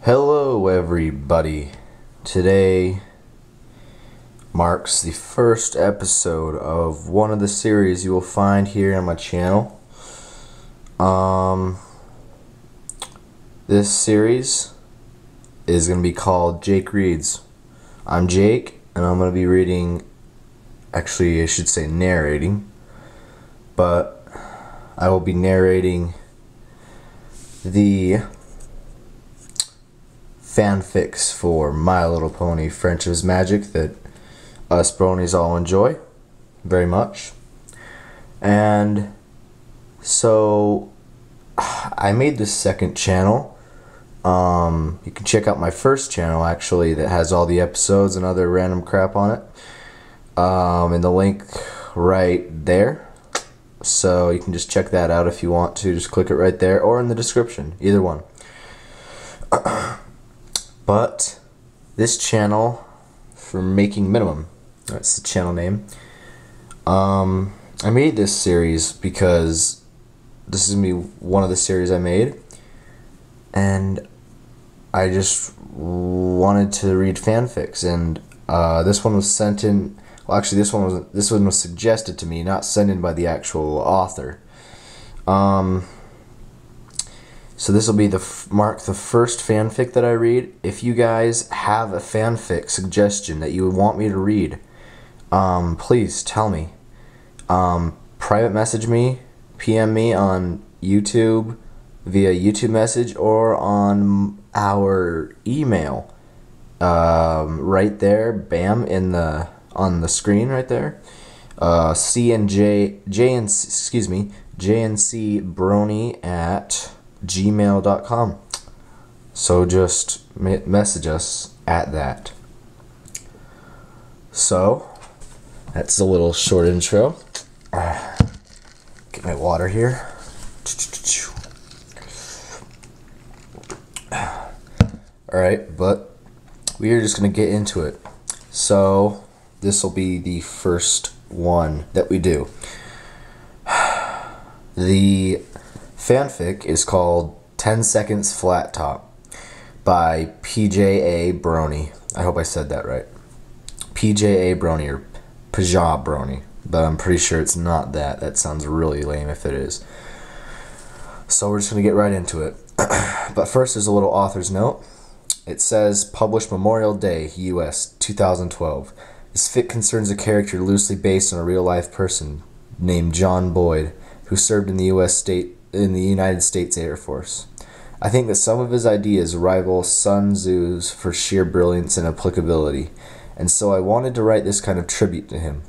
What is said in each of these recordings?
Hello everybody. Today marks the first episode of one of the series you will find here on my channel. This series is going to be called Jake Reads. I'm Jake and I'm going to be reading, actually I should say narrating, but I will be narrating the fanfics for My Little Pony Friendship's Magic that us bronies all enjoy very much. And so I made this second channel. You can check out my first channel actually that has all the episodes and other random crap on it in the link right there. So you can just check that out if you want to. Just click it right there or in the description, either one. But this channel, for Making Minimum, that's the channel name. I made this series because this is one of the series I made, and I just wanted to read fanfics, and this one was sent in. Well, actually, this one was suggested to me, not sent in by the actual author. So this will be mark the first fanfic that I read. If you guys have a fanfic suggestion that you would want me to read, please tell me. Private message me, PM me on YouTube via YouTube message or on our email. Right there, bam, on the screen right there. jncbrony@gmail.com. So just message us at that. So that's a little short intro. Get my water here. Alright, but we are just gonna get into it. So this will be the first one that we do. The fanfic is called 10 Seconds Flat Top by pjabrony. I hope I said that right. pjabrony or pjabrony, but I'm pretty sure it's not that. That sounds really lame if it is. So we're just going to get right into it. But first there's a little author's note. It says, published Memorial Day, US 2012. This fic concerns a character loosely based on a real-life person named John Boyd, who served in the United States Air Force. I think that some of his ideas rival Sun Tzu's for sheer brilliance and applicability, and so I wanted to write this kind of tribute to him.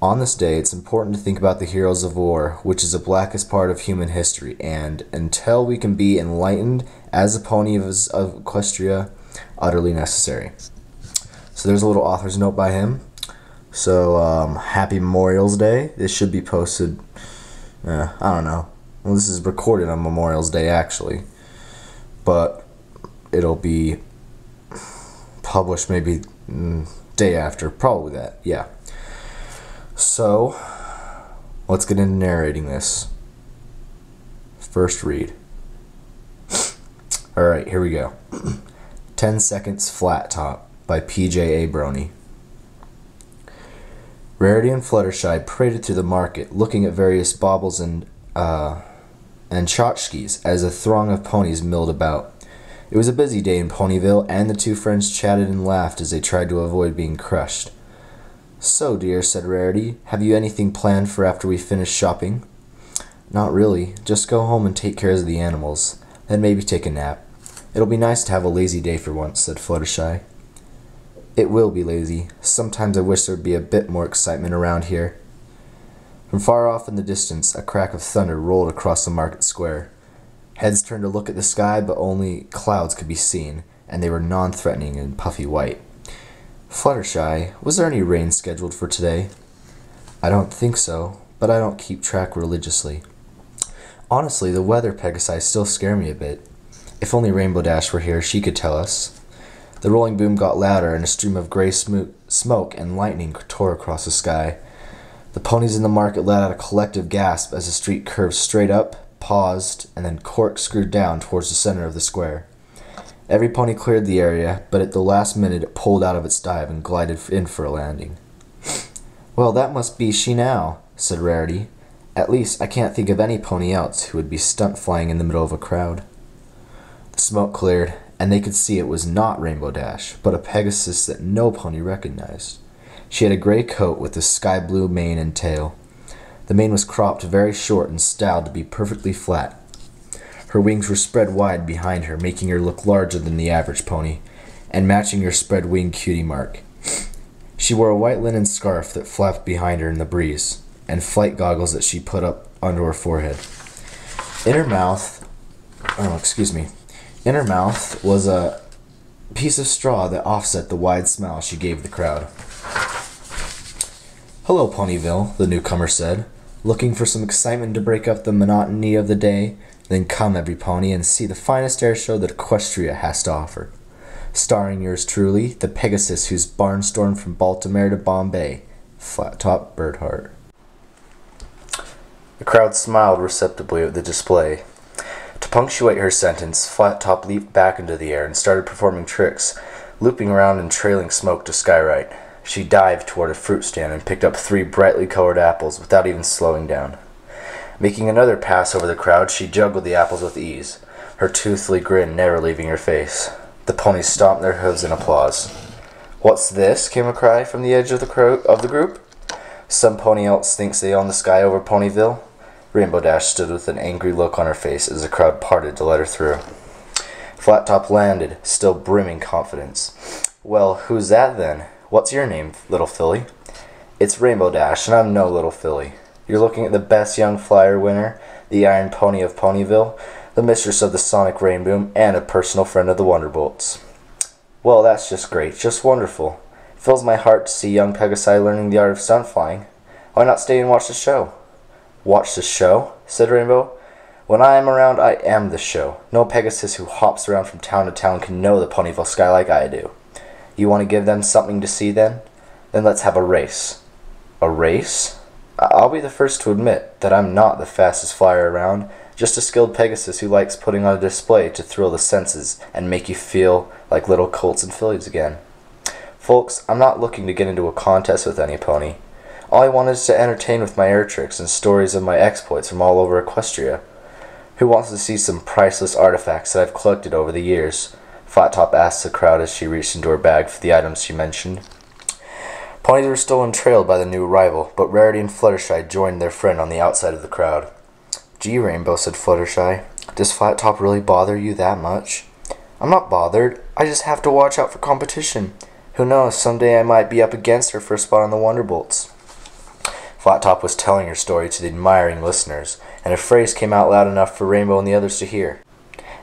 On this day, it's important to think about the heroes of war, which is the blackest part of human history, and, until we can be enlightened as a pony of Equestria, utterly necessary. So there's a little author's note by him. So, happy Memorial's Day. This should be posted, I don't know. Well, this is recorded on Memorial's Day, actually. But it'll be published maybe day after. Probably that, yeah. So, let's get into narrating this. First read. Alright, here we go. 10 Seconds Flat Top by pjabrony. Rarity and Fluttershy paraded through the market, looking at various baubles and tchotchkes as a throng of ponies milled about. It was a busy day in Ponyville, and the two friends chatted and laughed as they tried to avoid being crushed. "So, dear," said Rarity, "have you anything planned for after we finish shopping?" "Not really. Just go home and take care of the animals. Then maybe take a nap. It'll be nice to have a lazy day for once," said Fluttershy. "It will be lazy. Sometimes I wish there would be a bit more excitement around here." From far off in the distance, a crack of thunder rolled across the market square. Heads turned to look at the sky, but only clouds could be seen, and they were non-threatening and puffy white. "Fluttershy, was there any rain scheduled for today?" "I don't think so, but I don't keep track religiously." "Honestly, the weather Pegasi still scare me a bit. If only Rainbow Dash were here, she could tell us." The rolling boom got louder, and a stream of gray smoke and lightning tore across the sky. The ponies in the market let out a collective gasp as the street curved straight up, paused, and then corkscrewed down towards the center of the square. Everypony cleared the area, but at the last minute it pulled out of its dive and glided in for a landing. "Well, that must be she now," said Rarity. "At least I can't think of any pony else who would be stunt flying in the middle of a crowd." The smoke cleared, and they could see it was not Rainbow Dash, but a Pegasus that no pony recognized. She had a gray coat with a sky blue mane and tail. The mane was cropped very short and styled to be perfectly flat. Her wings were spread wide behind her, making her look larger than the average pony, and matching her spread wing cutie mark. She wore a white linen scarf that flapped behind her in the breeze, and flight goggles that she put up onto her forehead. In her mouth was a piece of straw that offset the wide smile she gave the crowd. "Hello, Ponyville," the newcomer said, "looking for some excitement to break up the monotony of the day? Then come, every pony, and see the finest air show that Equestria has to offer. Starring yours truly, the Pegasus who's barnstormed from Baltimore to Bombay, Flat Top Birdheart." The crowd smiled receptively at the display. To punctuate her sentence, Flat Top leaped back into the air and started performing tricks, looping around and trailing smoke to Skyrite. She dived toward a fruit stand and picked up 3 brightly colored apples without even slowing down. Making another pass over the crowd, she juggled the apples with ease, her toothly grin never leaving her face. The ponies stomped their hooves in applause. "What's this?" came a cry from the edge of the group. "Some pony else thinks they own the sky over Ponyville?" Rainbow Dash stood with an angry look on her face as the crowd parted to let her through. Flat Top landed, still brimming confidence. "Well, who's that then? What's your name, little filly?" "It's Rainbow Dash, and I'm no little filly. You're looking at the best young flyer winner, the Iron Pony of Ponyville, the mistress of the Sonic Rainboom, and a personal friend of the Wonderbolts." "Well, that's just great, just wonderful. It fills my heart to see young Pegasi learning the art of stunt flying. Why not stay and watch the show?" "Watch the show?" said Rainbow. "When I am around, I am the show. No Pegasus who hops around from town to town can know the Ponyville sky like I do. You want to give them something to see, then? Then let's have a race." "A race?" "I'll be the first to admit that I'm not the fastest flyer around, just a skilled Pegasus who likes putting on a display to thrill the senses and make you feel like little colts and fillies again. Folks, I'm not looking to get into a contest with any pony. All I want is to entertain with my air tricks and stories of my exploits from all over Equestria. Who wants to see some priceless artifacts that I've collected over the years?" Flat Top asked the crowd as she reached into her bag for the items she mentioned. Ponies were still entrailed by the new arrival, but Rarity and Fluttershy joined their friend on the outside of the crowd. "Gee, Rainbow," said Fluttershy, "does Flat Top really bother you that much?" "I'm not bothered. I just have to watch out for competition. Who knows, someday I might be up against her for a spot on the Wonderbolts." Flat Top was telling her story to the admiring listeners, and a phrase came out loud enough for Rainbow and the others to hear.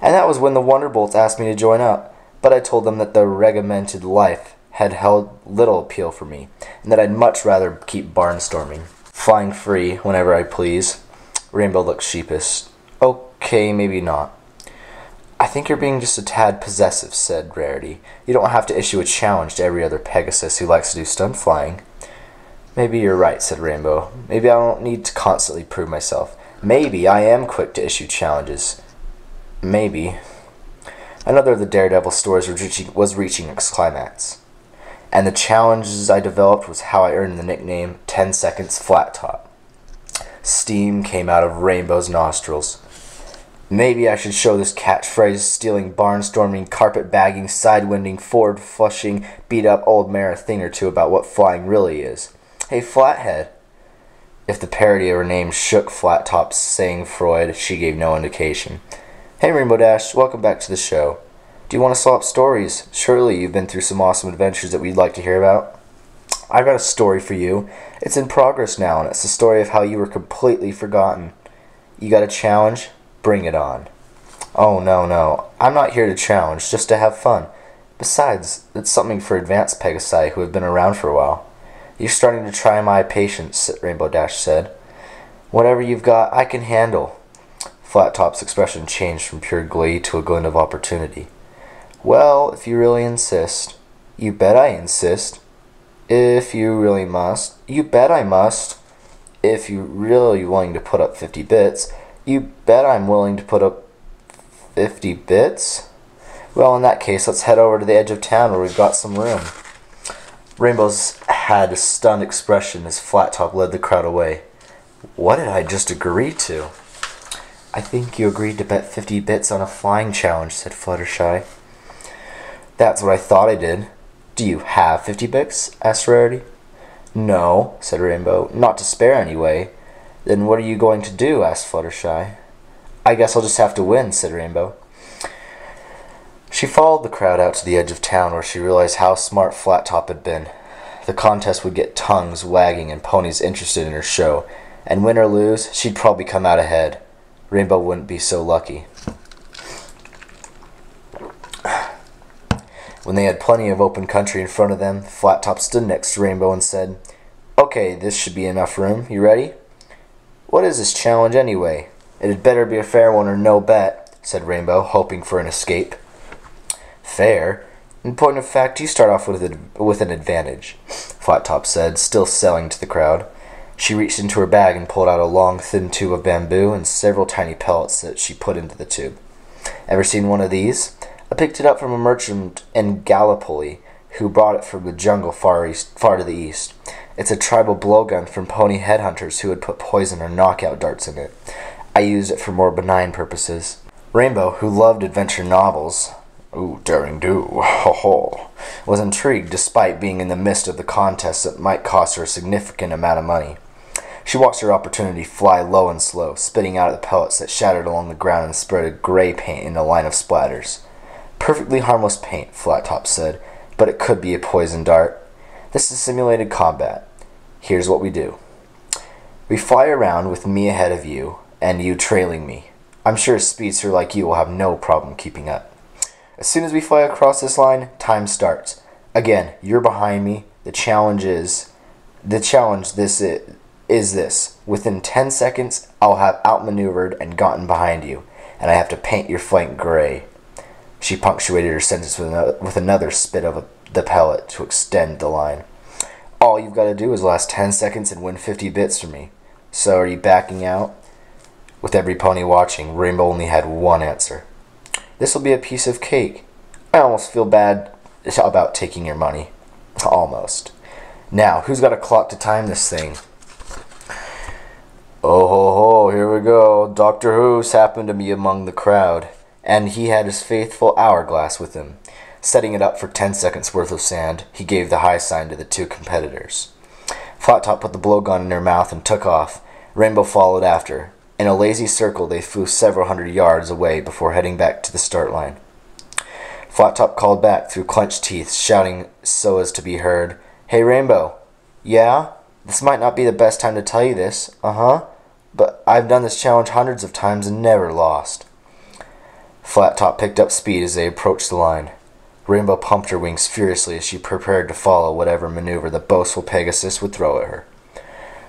"And that was when the Wonderbolts asked me to join up, but I told them that the regimented life had held little appeal for me, and that I'd much rather keep barnstorming, flying free whenever I please." Rainbow looked sheepish. "Okay, maybe not." "I think you're being just a tad possessive," said Rarity. "You don't have to issue a challenge to every other Pegasus who likes to do stunt flying." "Maybe you're right," said Rainbow. "Maybe I don't need to constantly prove myself. Maybe I am quick to issue challenges. Maybe." Another of the Daredevil stories was reaching its climax. "And the challenges I developed was how I earned the nickname 10 Seconds Flat Top." Steam came out of Rainbow's nostrils. "Maybe I should show this catchphrase stealing, barnstorming, carpet-bagging, side-winding, forward-flushing, beat-up old mare a thing or two about what flying really is. Hey, Flathead." If the parody of her name shook Flat Top's sang-froid, she gave no indication. "Hey, Rainbow Dash, welcome back to the show. Do you want to swap stories? Surely you've been through some awesome adventures that we'd like to hear about." "I've got a story for you. It's in progress now, and it's the story of how you were completely forgotten. You got a challenge? Bring it on." "Oh, no. I'm not here to challenge, just to have fun. Besides, it's something for advanced Pegasi who have been around for a while." "You're starting to try my patience," Rainbow Dash said. "Whatever you've got, I can handle." Flat Top's expression changed from pure glee to a glint of opportunity. "Well, if you really insist." "You bet I insist." "If you really must." "You bet I must." "If you're really willing to put up 50 bits." "You bet I'm willing to put up 50 bits." Well, in that case, let's head over to the edge of town where we've got some room. Rainbow's had a stunned expression as Flat Top led the crowd away. What did I just agree to? I think you agreed to bet 50 bits on a flying challenge, said Fluttershy. That's what I thought I did. Do you have 50 bits? Asked Rarity. No, said Rainbow. Not to spare anyway. Then what are you going to do? Asked Fluttershy. I guess I'll just have to win, said Rainbow. She followed the crowd out to the edge of town where she realized how smart Flat Top had been. The contest would get tongues wagging and ponies interested in her show, and win or lose, she'd probably come out ahead. Rainbow wouldn't be so lucky. When they had plenty of open country in front of them, Flat Top stood next to Rainbow and said, Okay, this should be enough room. You ready? What is this challenge anyway? It had better be a fair one or no bet, said Rainbow, hoping for an escape. Fair? In point of fact, you start off with an advantage, Flat Top said, still selling to the crowd. She reached into her bag and pulled out a long, thin tube of bamboo and several tiny pellets that she put into the tube. Ever seen one of these? I picked it up from a merchant in Gallipoli who brought it from the jungle far to the east. It's a tribal blowgun from pony headhunters who had put poison or knockout darts in it. I used it for more benign purposes. Rainbow, who loved adventure novels, ooh, daring do, ho ho, was intrigued despite being in the midst of the contest that might cost her a significant amount of money. She watched her opportunity fly low and slow, spitting out the pellets that shattered along the ground and spread a gray paint in a line of splatters. Perfectly harmless paint, Flat Top said, but it could be a poison dart. This is simulated combat. Here's what we do. We fly around with me ahead of you, and you trailing me. I'm sure a speedster like you will have no problem keeping up. As soon as we fly across this line, time starts. Again, you're behind me. The challenge is this. Within 10 seconds, I'll have outmaneuvered and gotten behind you, and I have to paint your flank gray. She punctuated her sentence with another spit of the pellet to extend the line. All you've got to do is last 10 seconds and win 50 bits from me. So are you backing out? With every pony watching, Rainbow only had one answer. This will be a piece of cake. I almost feel bad about taking your money. Almost. Now, who's got a clock to time this thing? Oh ho ho, here we go. Dr. Who's happened to be among the crowd, and he had his faithful hourglass with him. Setting it up for 10 seconds worth of sand, he gave the high sign to the two competitors. Flat Top put the blowgun in her mouth and took off. Rainbow followed after. In a lazy circle, they flew several hundred yards away before heading back to the start line. Flat Top called back through clenched teeth, shouting so as to be heard, Hey Rainbow, yeah? This might not be the best time to tell you this, but I've done this challenge hundreds of times and never lost. Flat Top picked up speed as they approached the line. Rainbow pumped her wings furiously as she prepared to follow whatever maneuver the boastful Pegasus would throw at her.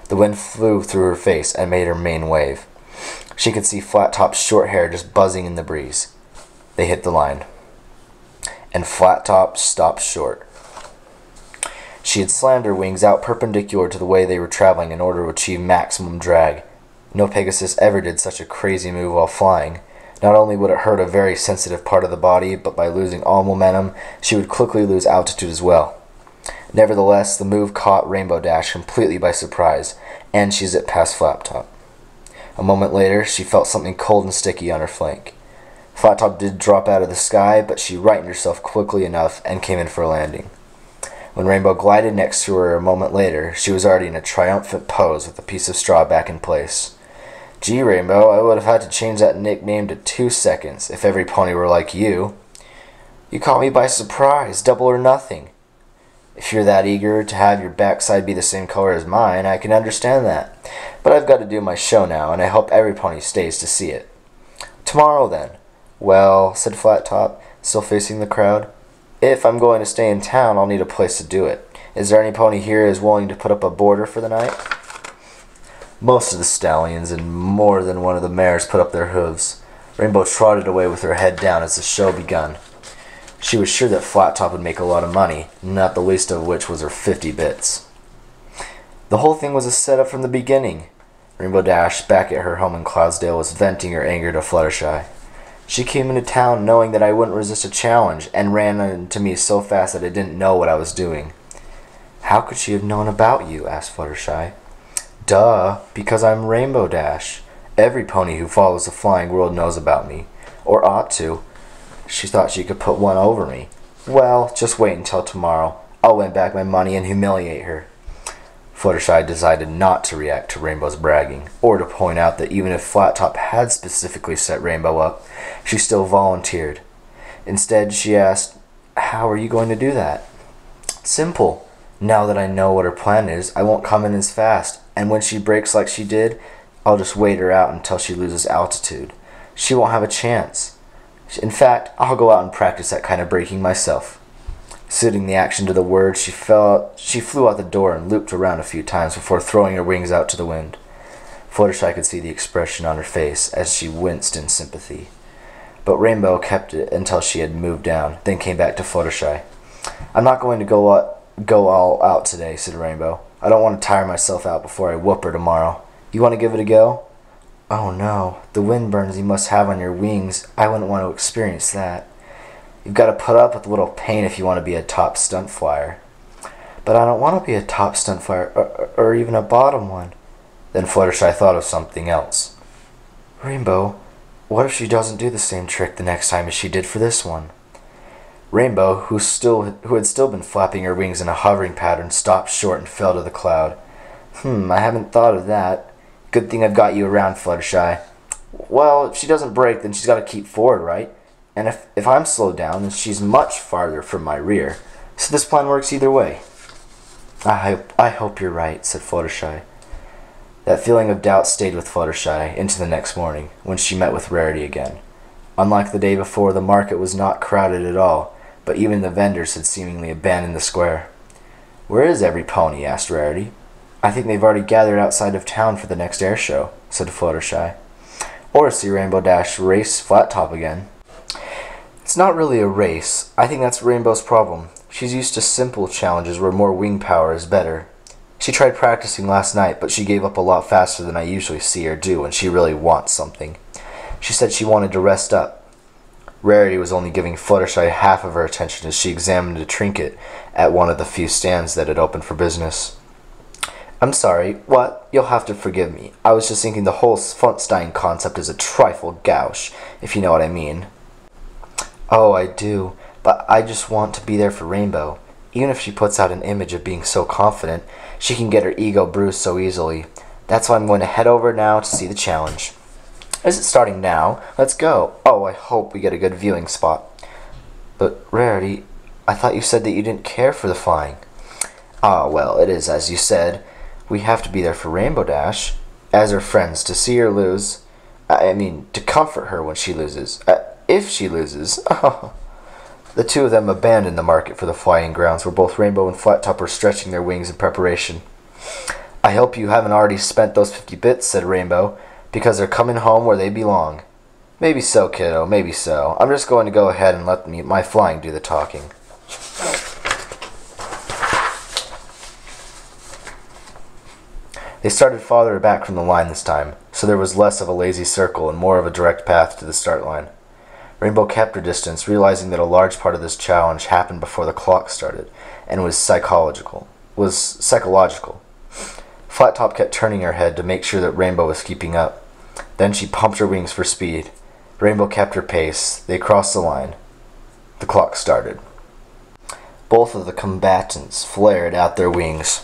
The wind flew through her face and made her mane wave. She could see Flat Top's short hair just buzzing in the breeze. They hit the line. And Flat Top stopped short. She had slammed her wings out perpendicular to the way they were traveling in order to achieve maximum drag. No Pegasus ever did such a crazy move while flying. Not only would it hurt a very sensitive part of the body, but by losing all momentum, she would quickly lose altitude as well. Nevertheless, the move caught Rainbow Dash completely by surprise, and she zipped past Flat Top. A moment later, she felt something cold and sticky on her flank. Flat Top did drop out of the sky, but she righted herself quickly enough and came in for a landing. When Rainbow glided next to her a moment later, she was already in a triumphant pose with a piece of straw back in place. Gee, Rainbow, I would have had to change that nickname to 2 seconds if every pony were like you. You caught me by surprise, double or nothing. If you're that eager to have your backside be the same color as mine, I can understand that. But I've got to do my show now, and I hope every pony stays to see it. Tomorrow, then. Well, said Flat Top, still facing the crowd. If I'm going to stay in town, I'll need a place to do it. Is there any pony here is willing to put up a boarder for the night? Most of the stallions and more than one of the mares put up their hooves. Rainbow trotted away with her head down as the show begun. She was sure that Flat Top would make a lot of money, not the least of which was her 50 bits. The whole thing was a setup from the beginning. Rainbow Dash, back at her home in Cloudsdale, was venting her anger to Fluttershy. She came into town knowing that I wouldn't resist a challenge and ran into me so fast that I didn't know what I was doing. How could she have known about you? Asked Fluttershy. Duh, because I'm Rainbow Dash. Every pony who follows the flying world knows about me. Or ought to. She thought she could put one over me. Well, just wait until tomorrow. I'll win back my money and humiliate her. Fluttershy decided not to react to Rainbow's bragging, or to point out that even if Flat Top had specifically set Rainbow up, she still volunteered. Instead, she asked, "How are you going to do that?" "Simple. Now that I know what her plan is, I won't come in as fast, and when she breaks like she did, I'll just wait her out until she loses altitude. She won't have a chance. In fact, I'll go out and practice that kind of breaking myself." Suiting the action to the word, she flew out the door and looped around a few times before throwing her wings out to the wind. Fluttershy could see the expression on her face as she winced in sympathy. But Rainbow kept it until she had moved down, then came back to Fluttershy. "I'm not going to go all out today," said Rainbow. "I don't want to tire myself out before I whoop her tomorrow. You want to give it a go?" "Oh no, the wind burns you must have on your wings. I wouldn't want to experience that." "You've got to put up with a little pain if you want to be a top stunt flyer." "But I don't want to be a top stunt flyer, or even a bottom one." Then Fluttershy thought of something else. "Rainbow, what if she doesn't do the same trick the next time as she did for this one?" Rainbow, who had still been flapping her wings in a hovering pattern, stopped short and fell to the cloud. I haven't thought of that. Good thing I've got you around, Fluttershy." "Well, if she doesn't break, then she's got to keep forward, right? And if I'm slowed down, then she's much farther from my rear. So this plan works either way." I hope you're right," said Fluttershy. That feeling of doubt stayed with Fluttershy into the next morning, when she met with Rarity again. Unlike the day before, the market was not crowded at all, but even the vendors had seemingly abandoned the square. "Where is Everypony?" asked Rarity. "I think they've already gathered outside of town for the next air show," said Fluttershy. "Or see Rainbow Dash race Flat Top again." "It's not really a race. I think that's Rainbow's problem. She's used to simple challenges where more wing power is better. She tried practicing last night, but she gave up a lot faster than I usually see her do when she really wants something. She said she wanted to rest up." Rarity was only giving Fluttershy half of her attention as she examined a trinket at one of the few stands that had opened for business. "I'm sorry. What? You'll have to forgive me. I was just thinking the whole Funstein concept is a trifle gauche, if you know what I mean." "Oh, I do. But I just want to be there for Rainbow. Even if she puts out an image of being so confident, she can get her ego bruised so easily. That's why I'm going to head over now to see the challenge." "Is it starting now? Let's go. Oh, I hope we get a good viewing spot." "But Rarity, I thought you said that you didn't care for the flying." "Ah, well, it is as you said. We have to be there for Rainbow Dash, as her friends, to see her lose. To comfort her when she loses. If she loses." The two of them abandoned the market for the flying grounds, where both Rainbow and Flat Top were stretching their wings in preparation. "I hope you haven't already spent those 50 bits, said Rainbow, "because they're coming home where they belong." "Maybe so, kiddo, maybe so. I'm just going to go ahead and let my flying do the talking." They started farther back from the line this time, so there was less of a lazy circle and more of a direct path to the start line. Rainbow kept her distance, realizing that a large part of this challenge happened before the clock started, and was psychological. Flat Top kept turning her head to make sure that Rainbow was keeping up. Then she pumped her wings for speed. Rainbow kept her pace. They crossed the line. The clock started. Both of the combatants flared out their wings.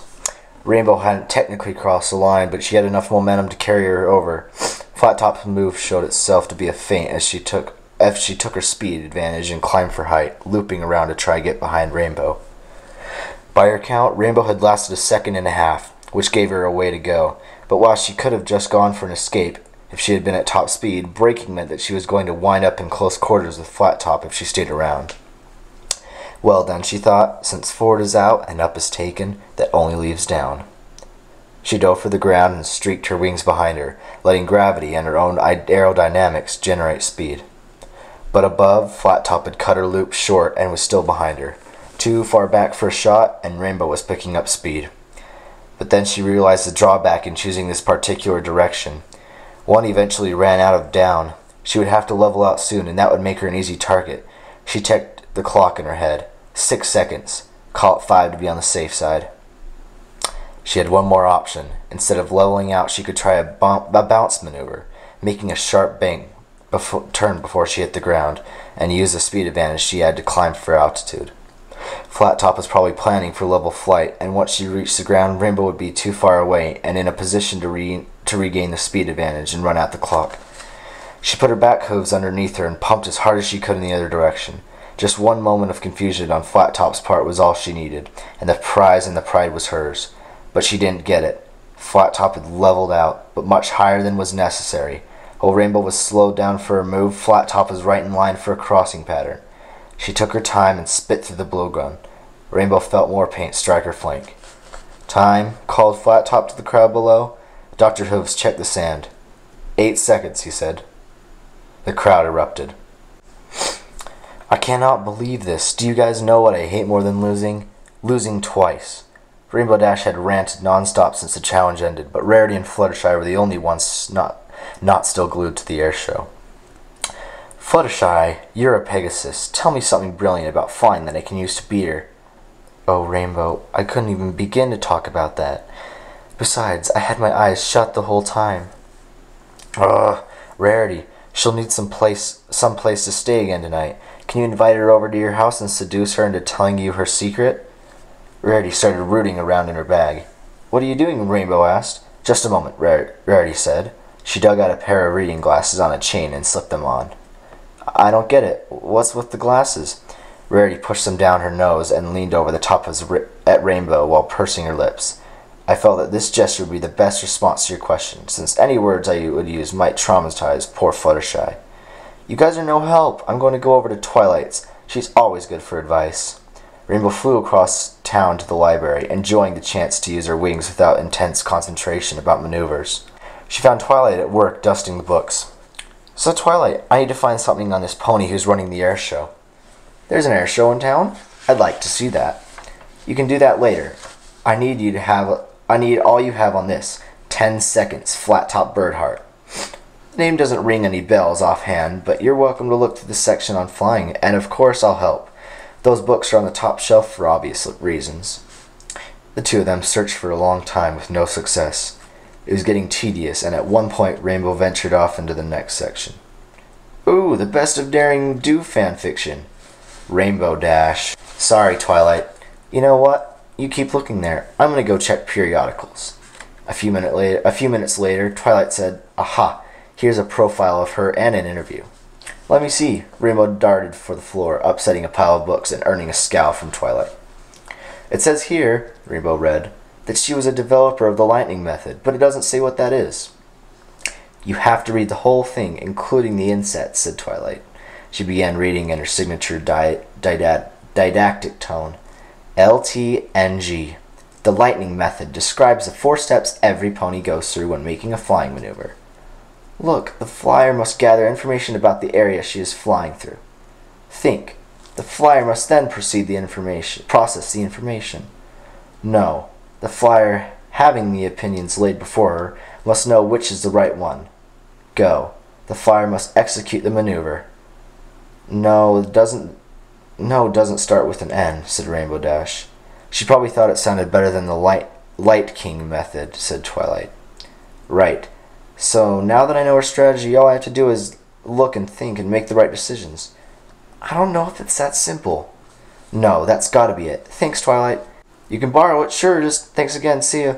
Rainbow hadn't technically crossed the line, but she had enough momentum to carry her over. Flat Top's move showed itself to be a feint as she took her speed advantage and climbed for height, looping around to try to get behind Rainbow. By her count, Rainbow had lasted a second and a half, which gave her a way to go, but while she could have just gone for an escape if she had been at top speed, braking meant that she was going to wind up in close quarters with Flat Top if she stayed around. Well then, she thought, since forward is out and up is taken, that only leaves down. She dove for the ground and streaked her wings behind her, letting gravity and her own aerodynamics generate speed. But above, Flat Top had cut her loop short and was still behind her. Too far back for a shot, and Rainbow was picking up speed. But then she realized the drawback in choosing this particular direction. One eventually ran out of down. She would have to level out soon, and that would make her an easy target. She checked the clock in her head. 6 seconds. Call it 5 to be on the safe side. She had one more option. Instead of leveling out, she could try a bounce maneuver, making a sharp turn before she hit the ground, and use the speed advantage she had to climb for altitude. Flat Top was probably planning for level flight, and once she reached the ground, Rainbow would be too far away and in a position to regain the speed advantage and run out the clock. She put her back hooves underneath her and pumped as hard as she could in the other direction. Just one moment of confusion on Flat Top's part was all she needed, and the prize and the pride was hers. But she didn't get it. Flat Top had leveled out, but much higher than was necessary. While Rainbow was slowed down for a move, Flat Top was right in line for a crossing pattern. She took her time and spit through the blowgun. Rainbow felt more paint strike her flank. "Time," called Flat Top to the crowd below. Dr. Hooves checked the sand. 8 seconds, he said. The crowd erupted. "I cannot believe this. Do you guys know what I hate more than losing? Losing twice." Rainbow Dash had ranted non-stop since the challenge ended, but Rarity and Fluttershy were the only ones not still glued to the air show. "Fluttershy, you're a Pegasus. Tell me something brilliant about flying that I can use to beat her." "Oh, Rainbow, I couldn't even begin to talk about that. Besides, I had my eyes shut the whole time." "Ugh, Rarity, she'll need some place to stay again tonight. Can you invite her over to your house and seduce her into telling you her secret?" Rarity started rooting around in her bag. "What are you doing?" Rainbow asked. "Just a moment," Rarity said. She dug out a pair of reading glasses on a chain and slipped them on. "I don't get it. What's with the glasses?" Rarity pushed them down her nose and leaned over the top at Rainbow while pursing her lips. "I felt that this gesture would be the best response to your question, since any words I would use might traumatize poor Fluttershy." "You guys are no help. I'm going to go over to Twilight's. She's always good for advice." Rainbow flew across town to the library, enjoying the chance to use her wings without intense concentration about maneuvers. She found Twilight at work dusting the books. "So Twilight, I need to find something on this pony who's running the air show." "There's an air show in town? I'd like to see that." "You can do that later. I need all you have on this. 10 seconds, Flat Top Birdheart." The name doesn't ring any bells offhand, but you're welcome to look through the section on flying, and of course I'll help. Those books are on the top shelf for obvious reasons. The two of them searched for a long time with no success. It was getting tedious, and at one point Rainbow ventured off into the next section. "Ooh, the Best of Daring Do fanfiction." Rainbow Dash. "Sorry, Twilight. You know what? You keep looking there. I'm going to go check periodicals." A few minutes later, Twilight said, "Aha, here's a profile of her and an interview." "Let me see." Rainbow darted for the floor, upsetting a pile of books and earning a scowl from Twilight. "It says here," Rainbow read, "that she was a developer of the lightning method, but it doesn't say what that is." "You have to read the whole thing, including the insets," said Twilight. She began reading in her signature didactic tone. "LTNG. The lightning method describes the 4 steps every pony goes through when making a flying maneuver. Look, the flyer must gather information about the area she is flying through. Think. The flyer must then process the information. No. The flyer, having the opinions laid before her, must know which is the right one. Go. The flyer must execute the maneuver." No, it doesn't start with an N," said Rainbow Dash. "She probably thought it sounded better than the Light King method," said Twilight. "Right. So now that I know her strategy, all I have to do is look and think and make the right decisions." "I don't know if it's that simple." "No, that's gotta be it. Thanks, Twilight." "You can borrow it, sure, just thanks again, see ya."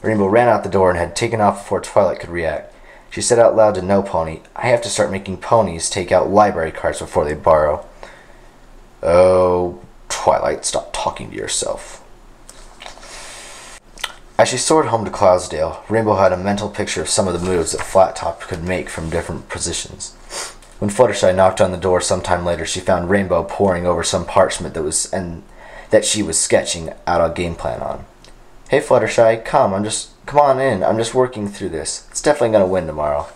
Rainbow ran out the door and had taken off before Twilight could react. She said out loud to No Pony, "I have to start making ponies take out library cards before they borrow." "Oh, Twilight, stop talking to yourself." As she soared home to Cloudsdale, Rainbow had a mental picture of some of the moves that Flat Top could make from different positions. When Fluttershy knocked on the door sometime later, she found Rainbow poring over some parchment that she was sketching out a game plan on. "Hey Fluttershy, come on in. I'm just working through this. It's definitely gonna win tomorrow."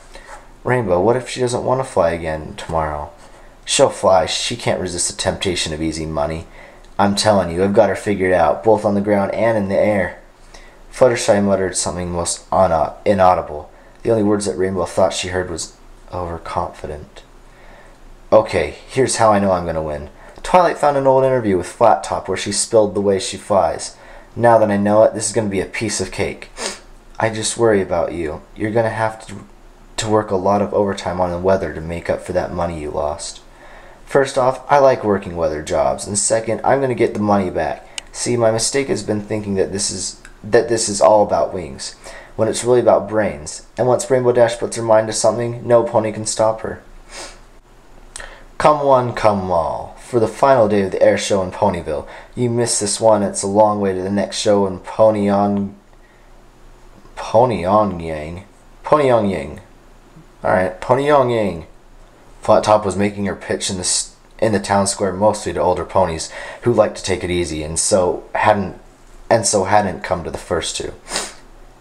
"Rainbow, what if she doesn't want to fly again tomorrow?" "She'll fly. She can't resist the temptation of easy money. I'm telling you, I've got her figured out, both on the ground and in the air." Fluttershy muttered something most inaudible. The only words that Rainbow thought she heard was, overconfident. Okay, here's how I know I'm gonna win. Twilight found an old interview with Flat Top where she spilled the way she flies. Now that I know it, this is gonna be a piece of cake. I just worry about you. You're gonna have to work a lot of overtime on the weather to make up for that money you lost. First off, I like working weather jobs, and second, I'm gonna get the money back. See, my mistake has been thinking that this is all about wings, when it's really about brains. And once Rainbow Dash puts her mind to something, no pony can stop her. Come one, come all. For the final day of the air show in Ponyville. You missed this one, it's a long way to the next show in Ponyongyang. Alright, Ponyongyang. Flat Top was making her pitch in the town square mostly to older ponies who liked to take it easy and so hadn't come to the first two.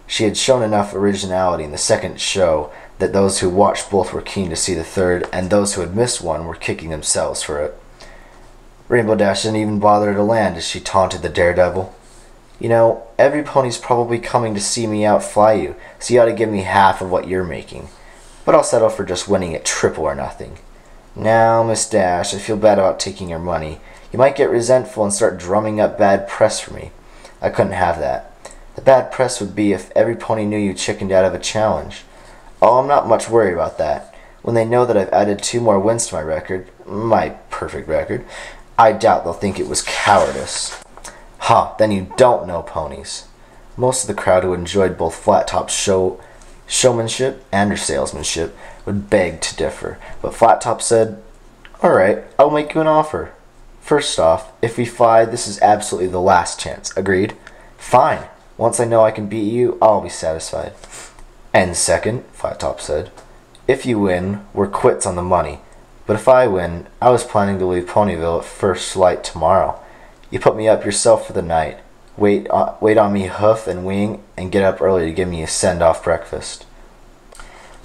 She had shown enough originality in the second show that those who watched both were keen to see the third, and those who had missed one were kicking themselves for it. Rainbow Dash didn't even bother to land as she taunted the daredevil. You know, every pony's probably coming to see me outfly you, so you ought to give me half of what you're making. But I'll settle for just winning at triple or nothing. Now, Miss Dash, I feel bad about taking your money. You might get resentful and start drumming up bad press for me. I couldn't have that. The bad press would be if every pony knew you chickened out of a challenge. Oh, I'm not much worried about that. When they know that I've added 2 more wins to my perfect record, I doubt they'll think it was cowardice. Ha, then you don't know ponies. Most of the crowd who enjoyed both Flat Top's showmanship and her salesmanship would beg to differ, but Flat Top said, "Alright, I'll make you an offer. First off, if we fly, this is absolutely the last chance. Agreed? Fine. Once I know I can beat you, I'll be satisfied." "And second," Flat Top said, "if you win, we're quits on the money. But if I win, I was planning to leave Ponyville at first light tomorrow. You put me up yourself for the night. Wait on me hoof and wing, and get up early to give me a send-off breakfast."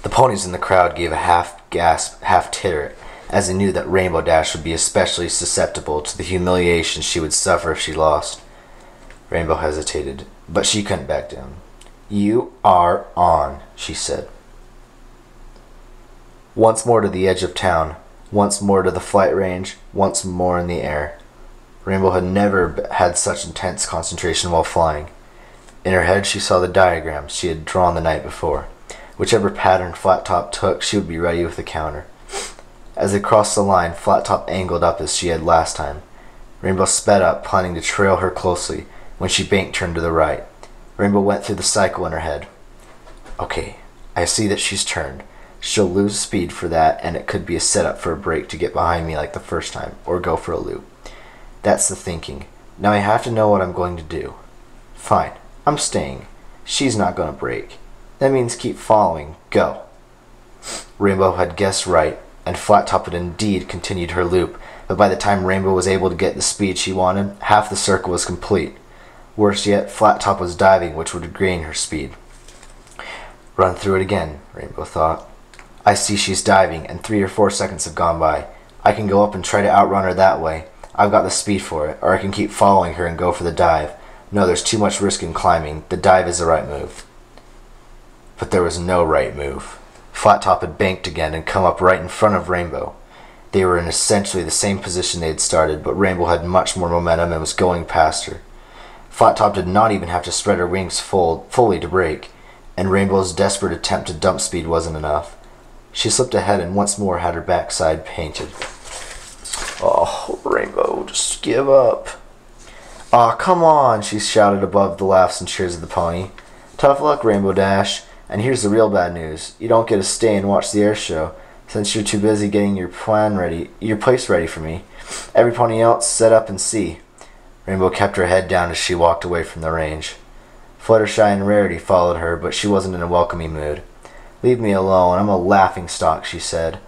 The ponies in the crowd gave a half-gasp, half-titter, as they knew that Rainbow Dash would be especially susceptible to the humiliation she would suffer if she lost. Rainbow hesitated, but she couldn't back down. "You are on," she said. Once more to the edge of town, once more to the flight range, once more in the air. Rainbow had never had such intense concentration while flying. In her head she saw the diagrams she had drawn the night before. Whichever pattern Flat Top took, she would be ready with the counter. As they crossed the line, Flat Top angled up as she had last time. Rainbow sped up, planning to trail her closely, when she bank turned to the right. Rainbow went through the cycle in her head. Okay, I see that she's turned. She'll lose speed for that, and it could be a setup for a break to get behind me like the first time, or go for a loop. That's the thinking. Now I have to know what I'm going to do. Fine, I'm staying. She's not going to break. That means keep following. Go. Rainbow had guessed right, and Flat Top had indeed continued her loop, but by the time Rainbow was able to get the speed she wanted, half the circle was complete. Worse yet, Flat Top was diving, which would gain her speed. Run through it again, Rainbow thought. I see she's diving, and 3 or 4 seconds have gone by. I can go up and try to outrun her that way. I've got the speed for it, or I can keep following her and go for the dive. No, there's too much risk in climbing. The dive is the right move. But there was no right move. Flat Top had banked again and come up right in front of Rainbow. They were in essentially the same position they had started, but Rainbow had much more momentum and was going past her. Flat Top did not even have to spread her wings fully to break, and Rainbow's desperate attempt to dump speed wasn't enough. She slipped ahead and once more had her backside painted. Oh, Rainbow, just give up. Aw, come on, she shouted above the laughs and cheers of the pony. Tough luck, Rainbow Dash. And here's the real bad news. You don't get to stay and watch the air show, since you're too busy getting your place ready for me. Every pony else, set up and see. Rainbow kept her head down as she walked away from the range. Fluttershy and Rarity followed her, but she wasn't in a welcoming mood. Leave me alone, I'm a laughingstock, she said.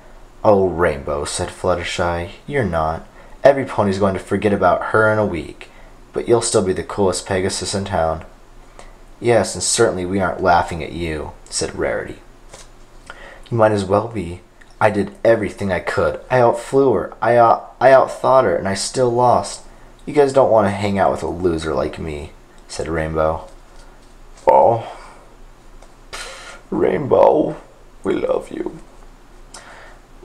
Oh, Rainbow, said Fluttershy, you're not. Every pony's going to forget about her in a week, but you'll still be the coolest Pegasus in town. Yes, and certainly we aren't laughing at you, said Rarity. You might as well be. I did everything I could. I outflew her. I outthought her, and I still lost. You guys don't want to hang out with a loser like me, said Rainbow. Oh, Rainbow, we love you.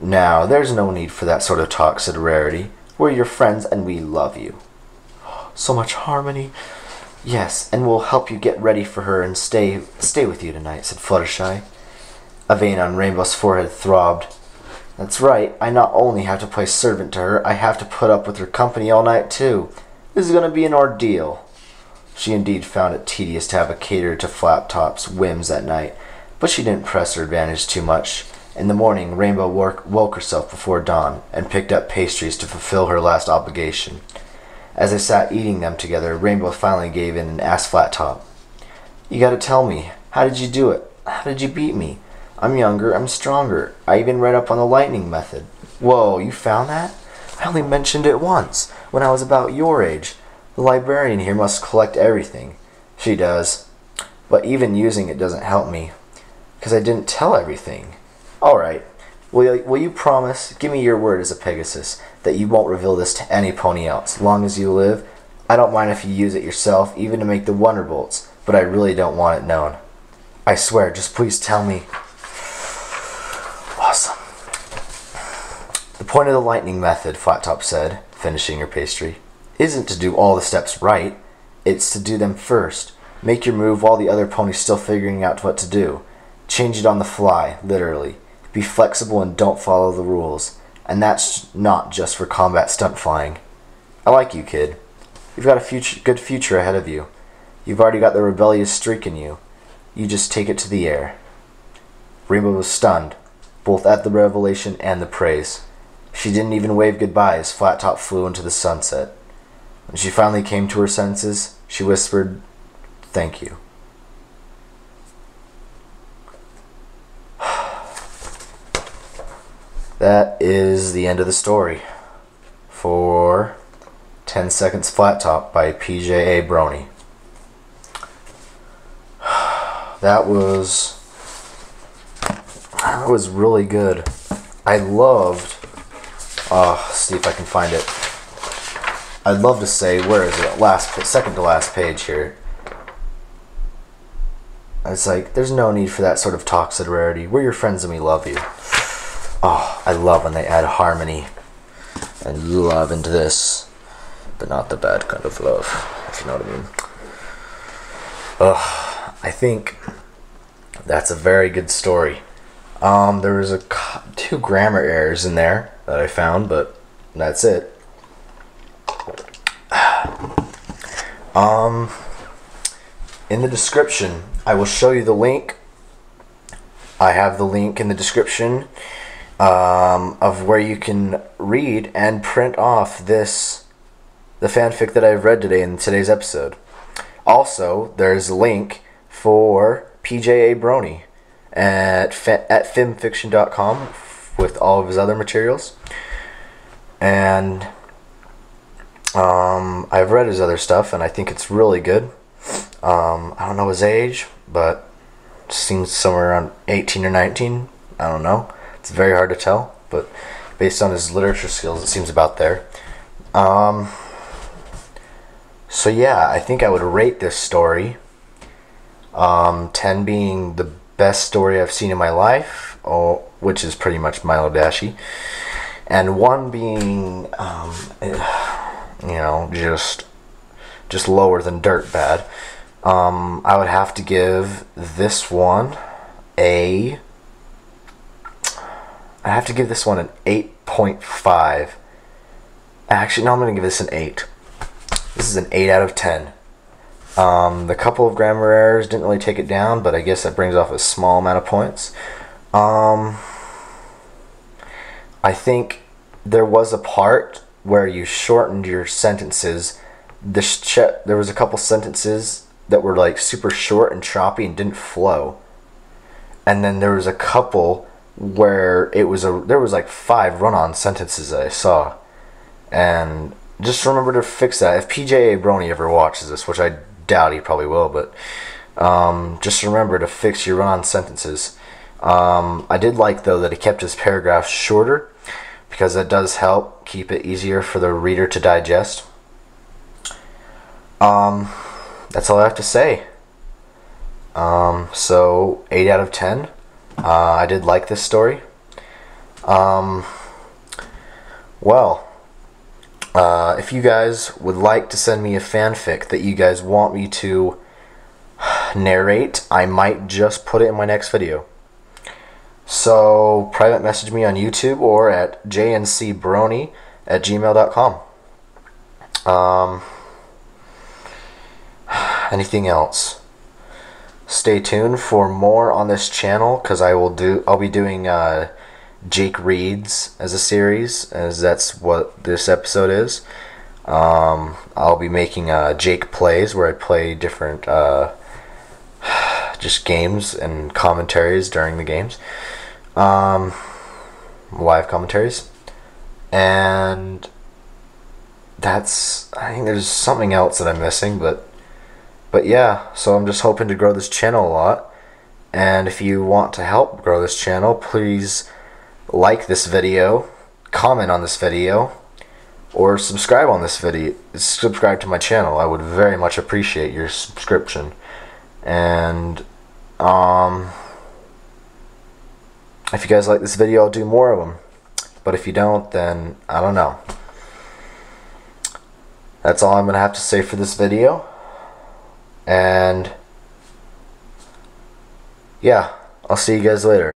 Now, there's no need for that sort of talk, said Rarity. We're your friends and we love you. So much harmony. Yes, and we'll help you get ready for her and stay with you tonight, said Fluttershy. A vein on Rainbow's forehead throbbed. That's right, I not only have to play servant to her, I have to put up with her company all night too. This is going to be an ordeal. She indeed found it tedious to have a cater to Flaptop's whims at night, but she didn't press her advantage too much. In the morning, Rainbow woke herself before dawn and picked up pastries to fulfill her last obligation. As they sat eating them together, Rainbow finally gave in and asked Flattop, You gotta tell me, how did you do it? How did you beat me? I'm younger, I'm stronger. I even read up on the lightning method. Whoa, you found that? I only mentioned it once, when I was about your age. The librarian here must collect everything. She does. But even using it doesn't help me, because I didn't tell everything. Alright, will you promise, give me your word as a Pegasus, that you won't reveal this to any pony else, long as you live? I don't mind if you use it yourself, even to make the Wonderbolts, but I really don't want it known. I swear, just please tell me. Awesome. The point of the lightning method, Flattop said, finishing her pastry, isn't to do all the steps right. It's to do them first. Make your move while the other pony's still figuring out what to do. Change it on the fly, literally. Be flexible and don't follow the rules. And that's not just for combat stunt flying. I like you, kid. You've got a good future ahead of you. You've already got the rebellious streak in you. You just take it to the air. Rainbow was stunned, both at the revelation and the praise. She didn't even wave goodbye as Flattop flew into the sunset. When she finally came to her senses, she whispered, Thank you. That is the end of the story for 10 Seconds Flat Top by pjabrony. That was really good. I loved, see if I can find it. I'd love to say, where is it? Second to last page here. It's like, there's no need for that sort of talk, said Rarity. We're your friends and we love you. Oh, I love when they add harmony and love into this, but not the bad kind of love, if you know what I mean. I think that's a very good story. There was two grammar errors in there that I found, but that's it. In the description, I will show you the link. I have the link in the description of where you can read and print off the fanfic that I've read today in today's episode. Also, there's a link for pjabrony at fanfiction.com with all of his other materials. And I've read his other stuff, and I think it's really good. I don't know his age, but it seems somewhere around 18 or 19. I don't know. It's very hard to tell, but based on his literature skills, it seems about there. So yeah, I think I would rate this story, 10 being the best story I've seen in my life, which is pretty much Milo Dashi, and 1 being, just lower than dirt bad. I would have to give this one an 8.5. Actually, no, I'm going to give this an 8. This is an 8 out of 10. The couple of grammar errors didn't really take it down, but I guess that brings off a small amount of points. I think there was a part where you shortened your sentences. There was a couple sentences that were like super short and choppy and didn't flow. And then there was a couple where there was like 5 run-on sentences that I saw. And just remember to fix that. If pjabrony ever watches this, which I doubt he probably will, but just remember to fix your run-on sentences. I did like, though, that he kept his paragraphs shorter, because that does help keep it easier for the reader to digest. That's all I have to say. So 8 out of 10. I did like this story. Well, if you guys would like to send me a fanfic that you guys want me to narrate, I might just put it in my next video. So private message me on YouTube or at jncbrony@gmail.com. Anything else? Stay tuned for more on this channel, because I'll be doing Jake Reads as a series, as that's what this episode is. I'll be making Jake Plays, where I play different just games and commentaries during the games, live commentaries, and I think there's something else that I'm missing, but yeah, so I'm just hoping to grow this channel a lot. And if you want to help grow this channel, please like this video, comment on this video, or subscribe on this video. Subscribe to my channel. I would very much appreciate your subscription. And if you guys like this video, I'll do more of them. But if you don't, then I don't know. That's all I'm gonna have to say for this video. And yeah, I'll see you guys later.